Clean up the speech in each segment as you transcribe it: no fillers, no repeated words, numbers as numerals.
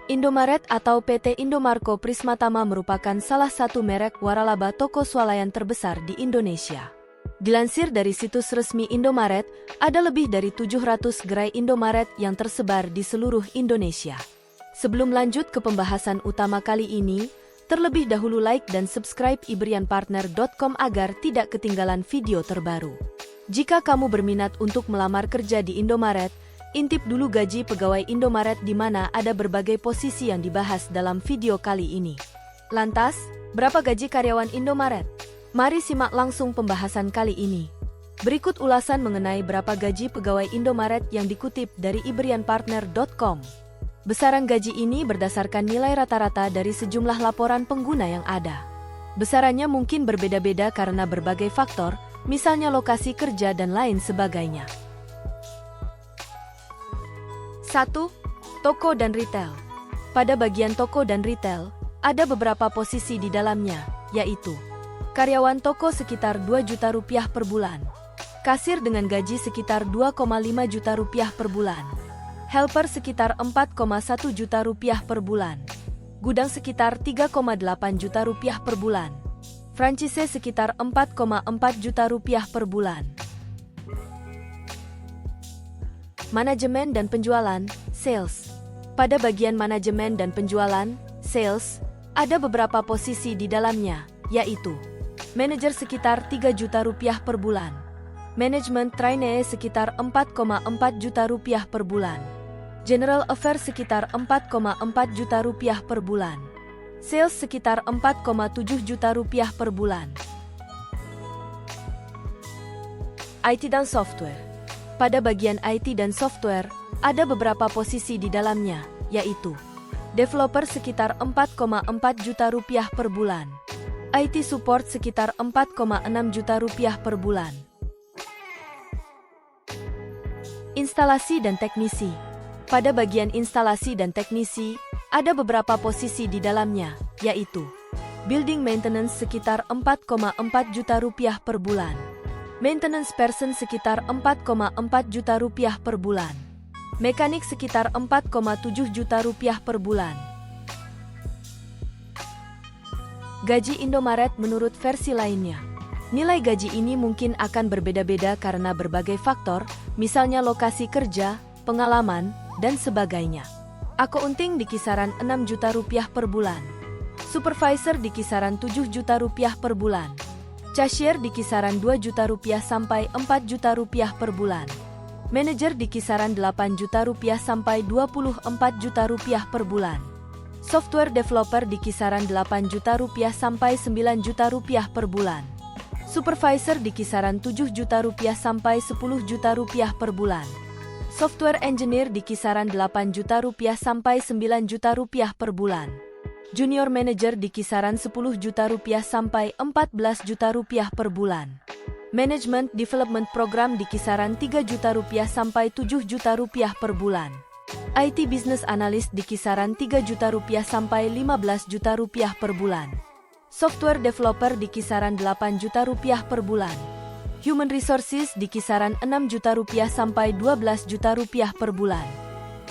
Indomaret atau PT Indomarko Prismatama merupakan salah satu merek waralaba toko swalayan terbesar di Indonesia. Dilansir dari situs resmi Indomaret, ada lebih dari 700 gerai Indomaret yang tersebar di seluruh Indonesia. Sebelum lanjut ke pembahasan utama kali ini, terlebih dahulu like dan subscribe ibrianpartner.com agar tidak ketinggalan video terbaru. Jika kamu berminat untuk melamar kerja di Indomaret, intip dulu gaji pegawai Indomaret di mana ada berbagai posisi yang dibahas dalam video kali ini. Lantas, berapa gaji karyawan Indomaret? Mari simak langsung pembahasan kali ini. Berikut ulasan mengenai berapa gaji pegawai Indomaret yang dikutip dari ibrianpartner.com. Besaran gaji ini berdasarkan nilai rata-rata dari sejumlah laporan pengguna yang ada. Besarannya mungkin berbeda-beda karena berbagai faktor, misalnya lokasi kerja dan lain sebagainya. 1. Toko dan retail. Pada bagian toko dan retail, ada beberapa posisi di dalamnya, yaitu karyawan toko sekitar 2 juta rupiah per bulan, kasir dengan gaji sekitar 2,5 juta rupiah per bulan, helper sekitar 4,1 juta rupiah per bulan, gudang sekitar 3,8 juta rupiah per bulan, franchise sekitar 4,4 juta rupiah per bulan. Manajemen dan penjualan, sales. Pada bagian manajemen dan penjualan, sales, ada beberapa posisi di dalamnya, yaitu manajer sekitar 3 juta rupiah per bulan, manajemen trainee sekitar 4,4 juta rupiah per bulan, general affairs sekitar 4,4 juta rupiah per bulan, sales sekitar 4,7 juta rupiah per bulan. IT dan software. Pada bagian IT dan software, ada beberapa posisi di dalamnya, yaitu developer sekitar 4,4 juta rupiah per bulan, IT support sekitar 4,6 juta rupiah per bulan. Instalasi dan teknisi. Pada bagian instalasi dan teknisi, ada beberapa posisi di dalamnya, yaitu building maintenance sekitar 4,4 juta rupiah per bulan, maintenance person sekitar 4,4 juta rupiah per bulan, mekanik sekitar 4,7 juta rupiah per bulan. Gaji Indomaret menurut versi lainnya. Nilai gaji ini mungkin akan berbeda-beda karena berbagai faktor, misalnya lokasi kerja, pengalaman, dan sebagainya. Akunting di kisaran 6 juta rupiah per bulan, supervisor di kisaran 7 juta rupiah per bulan, cashier di kisaran 2 juta rupiah sampai 4 juta rupiah per bulan, manajer di kisaran 8 juta rupiah sampai 24 juta rupiah per bulan, software developer di kisaran 8 juta rupiah sampai 9 juta rupiah per bulan, supervisor di kisaran 7 juta rupiah sampai 10 juta rupiah per bulan, software engineer di kisaran 8 juta rupiah sampai 9 juta rupiah per bulan, junior manager di kisaran 10 juta rupiah sampai 14 juta rupiah per bulan, management development program di kisaran 3 juta rupiah sampai 7 juta rupiah per bulan, IT business analyst di kisaran 3 juta rupiah sampai 15 juta rupiah per bulan, software developer di kisaran 8 juta rupiah per bulan, human resources di kisaran 6 juta rupiah sampai 12 juta rupiah per bulan,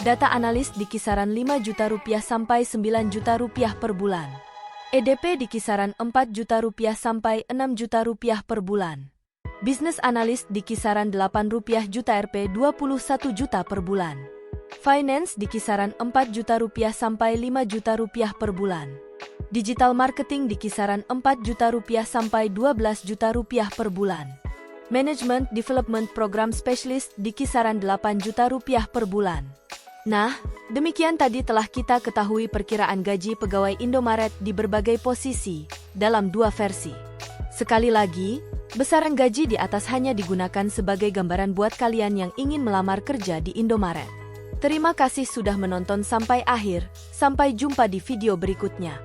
data analis di kisaran 5 juta rupiah sampai 9 juta rupiah per bulan, EDP di kisaran 4 juta rupiah sampai 6 juta rupiah per bulan, business analyst di kisaran 8 rupiah juta Rp 21 juta per bulan, finance di kisaran 4 juta rupiah sampai 5 juta rupiah per bulan, digital marketing di kisaran 4 juta rupiah sampai 12 juta rupiah per bulan, management development program specialist di kisaran 8 juta rupiah per bulan. Nah, demikian tadi telah kita ketahui perkiraan gaji pegawai Indomaret di berbagai posisi dalam dua versi. Sekali lagi, besaran gaji di atas hanya digunakan sebagai gambaran buat kalian yang ingin melamar kerja di Indomaret. Terima kasih sudah menonton sampai akhir, sampai jumpa di video berikutnya.